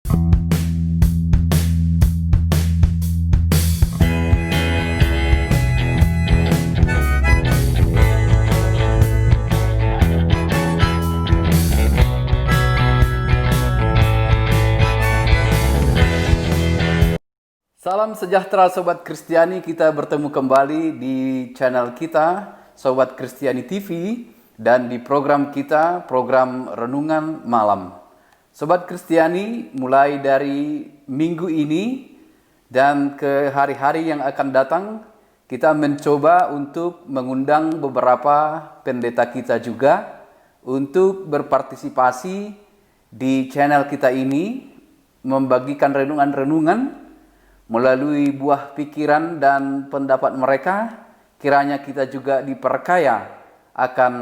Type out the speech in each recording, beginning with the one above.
Salam sejahtera Sobat Kristiani, kita bertemu kembali di channel kita Sobat Kristiani TV dan di program kita, program Renungan Malam. Sobat Kristiani, mulai dari minggu ini dan ke hari-hari yang akan datang, kita mencoba untuk mengundang beberapa pendeta kita juga untuk berpartisipasi di channel kita ini, membagikan renungan-renungan melalui buah pikiran dan pendapat mereka. Kiranya kita juga diperkaya akan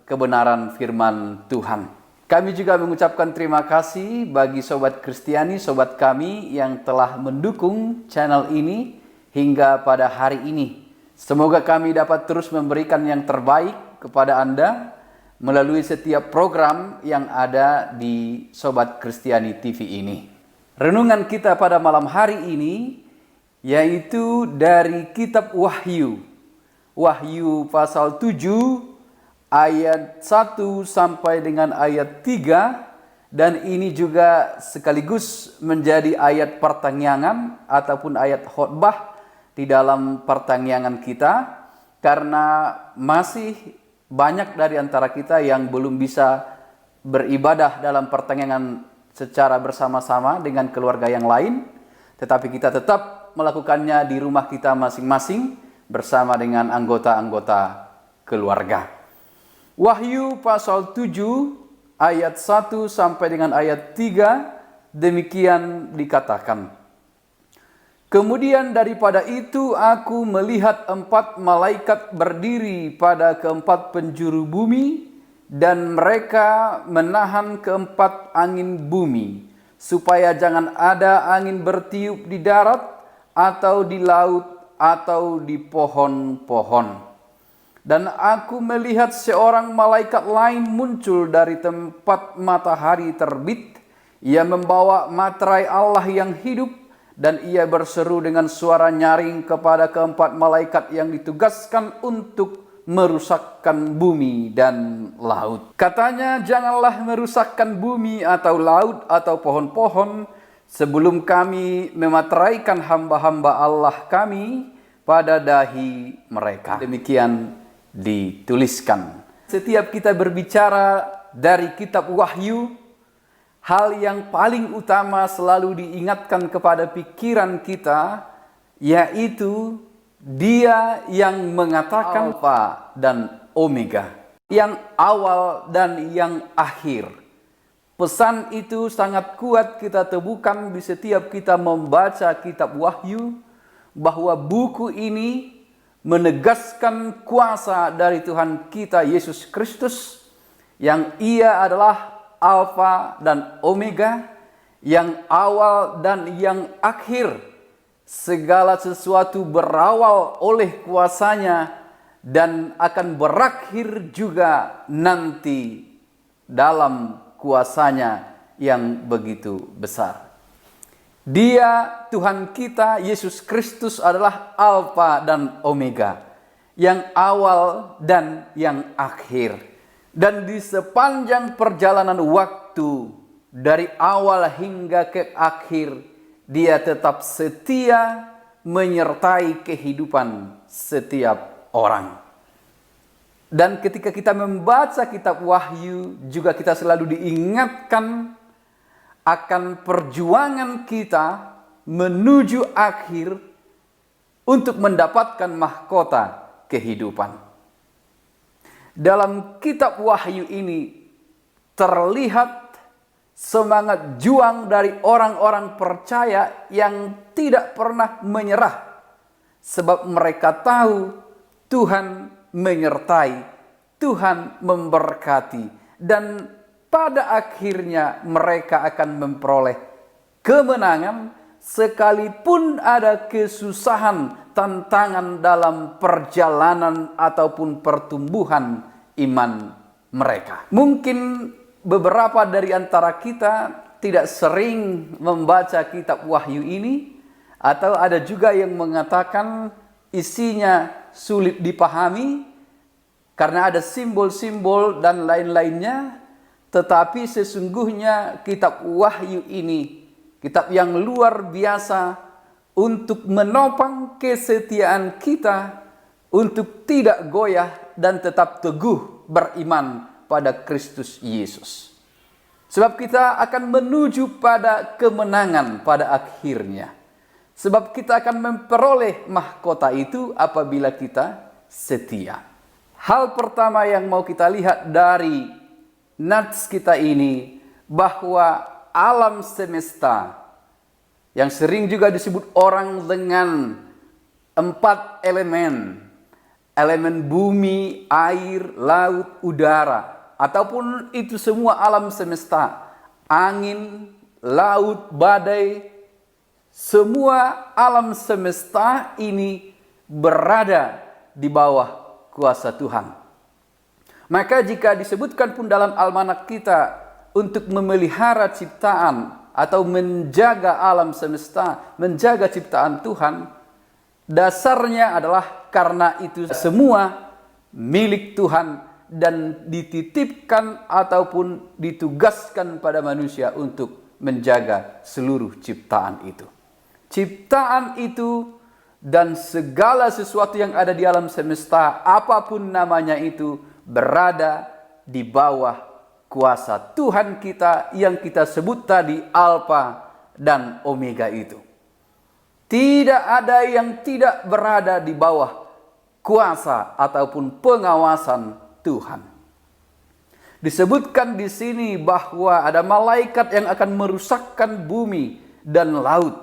kebenaran firman Tuhan. Kami juga mengucapkan terima kasih bagi Sobat Kristiani, sobat kami yang telah mendukung channel ini hingga pada hari ini. Semoga kami dapat terus memberikan yang terbaik kepada Anda melalui setiap program yang ada di Sobat Kristiani TV ini. Renungan kita pada malam hari ini yaitu dari kitab Wahyu. Wahyu pasal 7 ayat 1 sampai dengan ayat 3, dan ini juga sekaligus menjadi ayat pertanyaan ataupun ayat khotbah di dalam pertanyaan kita, karena masih banyak dari antara kita yang belum bisa beribadah dalam pertanyaan secara bersama-sama dengan keluarga yang lain, tetapi kita tetap melakukannya di rumah kita masing-masing bersama dengan anggota-anggota keluarga. Wahyu pasal 7 ayat 1 sampai dengan ayat 3 demikian dikatakan. Kemudian daripada itu aku melihat 4 malaikat berdiri pada keempat penjuru bumi, dan mereka menahan keempat angin bumi, supaya jangan ada angin bertiup di darat, atau di laut, atau di pohon-pohon. Dan aku melihat seorang malaikat lain muncul dari tempat matahari terbit. Ia membawa materai Allah yang hidup, dan ia berseru dengan suara nyaring kepada keempat malaikat yang ditugaskan untuk merusakkan bumi dan laut. Katanya, janganlah merusakkan bumi atau laut atau pohon-pohon sebelum kami memateraikan hamba-hamba Allah kami pada dahi mereka. Demikian dituliskan. Setiap kita berbicara dari kitab Wahyu, hal yang paling utama selalu diingatkan kepada pikiran kita, yaitu Dia yang mengatakan Alfa dan Omega, yang awal dan yang akhir. Pesan itu sangat kuat kita temukan di setiap kita membaca kitab Wahyu, bahwa buku ini menegaskan kuasa dari Tuhan kita Yesus Kristus, yang Ia adalah Alfa dan Omega, yang awal dan yang akhir. Segala sesuatu berawal oleh kuasanya dan akan berakhir juga nanti dalam kuasanya yang begitu besar. Dia, Tuhan kita Yesus Kristus, adalah Alfa dan Omega, yang awal dan yang akhir. Dan di sepanjang perjalanan waktu, dari awal hingga ke akhir, Dia tetap setia menyertai kehidupan setiap orang. Dan ketika kita membaca kitab Wahyu, juga kita selalu diingatkan akan perjuangan kita menuju akhir untuk mendapatkan mahkota kehidupan. Dalam kitab Wahyu ini terlihat semangat juang dari orang-orang percaya yang tidak pernah menyerah, sebab mereka tahu Tuhan menyertai, Tuhan memberkati, dan pada akhirnya mereka akan memperoleh kemenangan sekalipun ada kesusahan, tantangan dalam perjalanan ataupun pertumbuhan iman mereka. Mungkin beberapa dari antara kita tidak sering membaca kitab Wahyu ini, atau ada juga yang mengatakan isinya sulit dipahami karena ada simbol-simbol dan lain-lainnya. Tetapi sesungguhnya kitab Wahyu ini kitab yang luar biasa untuk menopang kesetiaan kita untuk tidak goyah dan tetap teguh beriman pada Kristus Yesus. Sebab kita akan menuju pada kemenangan pada akhirnya. Sebab kita akan memperoleh mahkota itu apabila kita setia. Hal pertama yang mau kita lihat dari nats kita ini, bahwa alam semesta yang sering juga disebut orang dengan 4 elemen. Elemen bumi, air, laut, udara. Ataupun itu semua alam semesta. Angin, laut, badai. Semua alam semesta ini berada di bawah kuasa Tuhan. Maka jika disebutkan pun dalam almanak kita untuk memelihara ciptaan atau menjaga alam semesta, menjaga ciptaan Tuhan, dasarnya adalah karena itu semua milik Tuhan dan dititipkan ataupun ditugaskan pada manusia untuk menjaga seluruh ciptaan itu. Ciptaan itu dan segala sesuatu yang ada di alam semesta, apapun namanya itu, berada di bawah kuasa Tuhan kita yang kita sebut tadi Alfa dan Omega itu. Tidak ada yang tidak berada di bawah kuasa ataupun pengawasan Tuhan. Disebutkan di sini bahwa ada malaikat yang akan merusakkan bumi dan laut.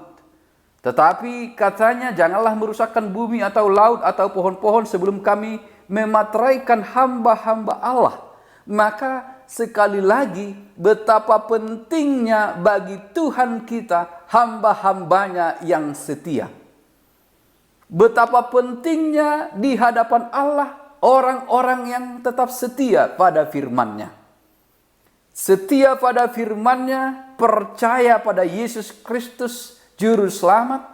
Tetapi katanya janganlah merusakkan bumi atau laut atau pohon-pohon sebelum kami memateraikan hamba-hamba Allah. Maka sekali lagi betapa pentingnya bagi Tuhan kita hamba-hambanya yang setia. Betapa pentingnya di hadapan Allah orang-orang yang tetap setia pada firman-Nya. Setia pada firman-Nya, percaya pada Yesus Kristus Juru Selamat,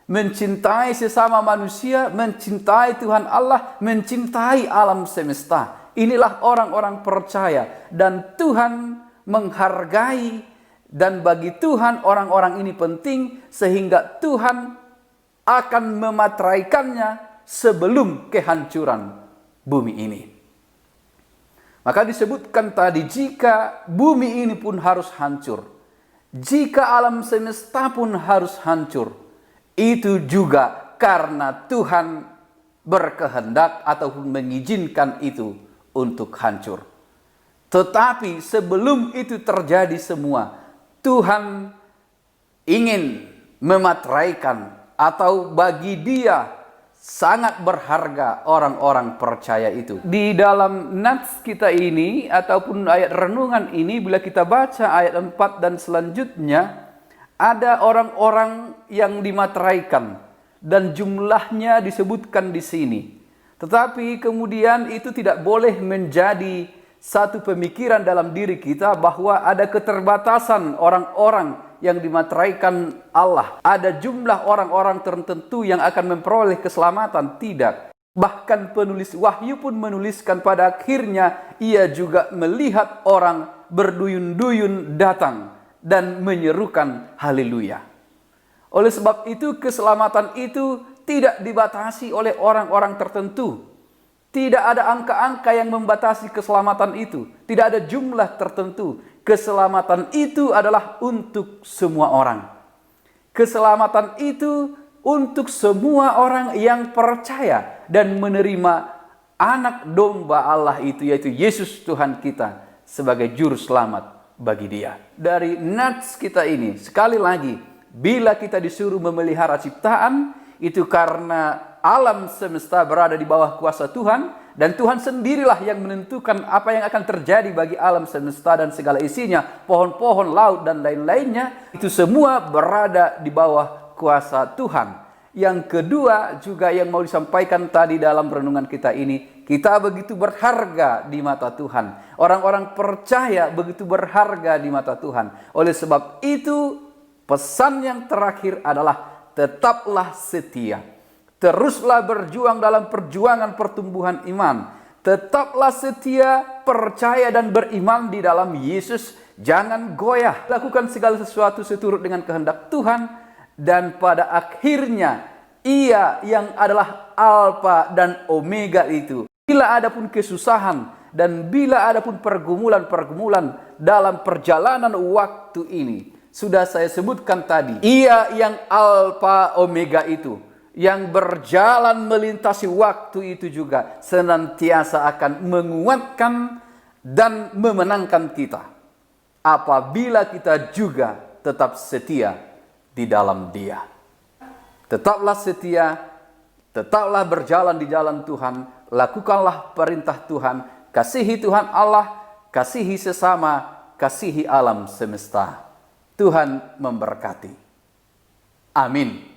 mencintai sesama manusia, mencintai Tuhan Allah, mencintai alam semesta. Inilah orang-orang percaya dan Tuhan menghargai, dan bagi Tuhan orang-orang ini penting sehingga Tuhan akan memateraikannya sebelum kehancuran bumi ini. Maka disebutkan tadi, jika bumi ini pun harus hancur, jika alam semesta pun harus hancur, itu juga karena Tuhan berkehendak ataupun mengizinkan itu untuk hancur. Tetapi sebelum itu terjadi semua, Tuhan ingin memateraikan, atau bagi Dia sangat berharga orang-orang percaya itu. Di dalam nats kita ini ataupun ayat renungan ini, bila kita baca ayat 4 dan selanjutnya, ada orang-orang yang dimateraikan dan jumlahnya disebutkan di sini. Tetapi kemudian itu tidak boleh menjadi satu pemikiran dalam diri kita bahwa ada keterbatasan orang-orang yang dimateraikan Allah. Ada jumlah orang-orang tertentu yang akan memperoleh keselamatan. Tidak. Bahkan penulis Wahyu pun menuliskan pada akhirnya ia juga melihat orang berduyun-duyun datang dan menyerukan haleluya. Oleh sebab itu keselamatan itu tidak dibatasi oleh orang-orang tertentu. Tidak ada angka-angka yang membatasi keselamatan itu. Tidak ada jumlah tertentu. Keselamatan itu adalah untuk semua orang. Keselamatan itu untuk semua orang yang percaya dan menerima anak domba Allah itu, yaitu Yesus Tuhan kita sebagai juru selamat bagi dia. Dari nats kita ini, sekali lagi, bila kita disuruh memelihara ciptaan, itu karena alam semesta berada di bawah kuasa Tuhan, dan Tuhan sendirilah yang menentukan apa yang akan terjadi bagi alam semesta dan segala isinya, pohon-pohon, laut, dan lain-lainnya. Itu semua berada di bawah kuasa Tuhan. Yang kedua juga yang mau disampaikan tadi dalam renungan kita ini, Kita begitu berharga di mata Tuhan. Orang-orang percaya begitu berharga di mata Tuhan. Oleh sebab itu, pesan yang terakhir adalah tetaplah setia. Teruslah berjuang dalam perjuangan pertumbuhan iman. Tetaplah setia, percaya dan beriman di dalam Yesus. Jangan goyah. Lakukan segala sesuatu seturut dengan kehendak Tuhan. Dan pada akhirnya, Ia yang adalah Alfa dan Omega itu. Bila ada pun kesusahan dan bila ada pun pergumulan-pergumulan dalam perjalanan waktu ini, sudah saya sebutkan tadi, Ia yang Alfa Omega itu, yang berjalan melintasi waktu itu juga senantiasa akan menguatkan dan memenangkan kita apabila kita juga tetap setia di dalam Dia. Tetaplah setia, tetaplah berjalan di jalan Tuhan, lakukanlah perintah Tuhan, kasihi Tuhan Allah, kasihi sesama, kasihi alam semesta. Tuhan memberkati. Amin.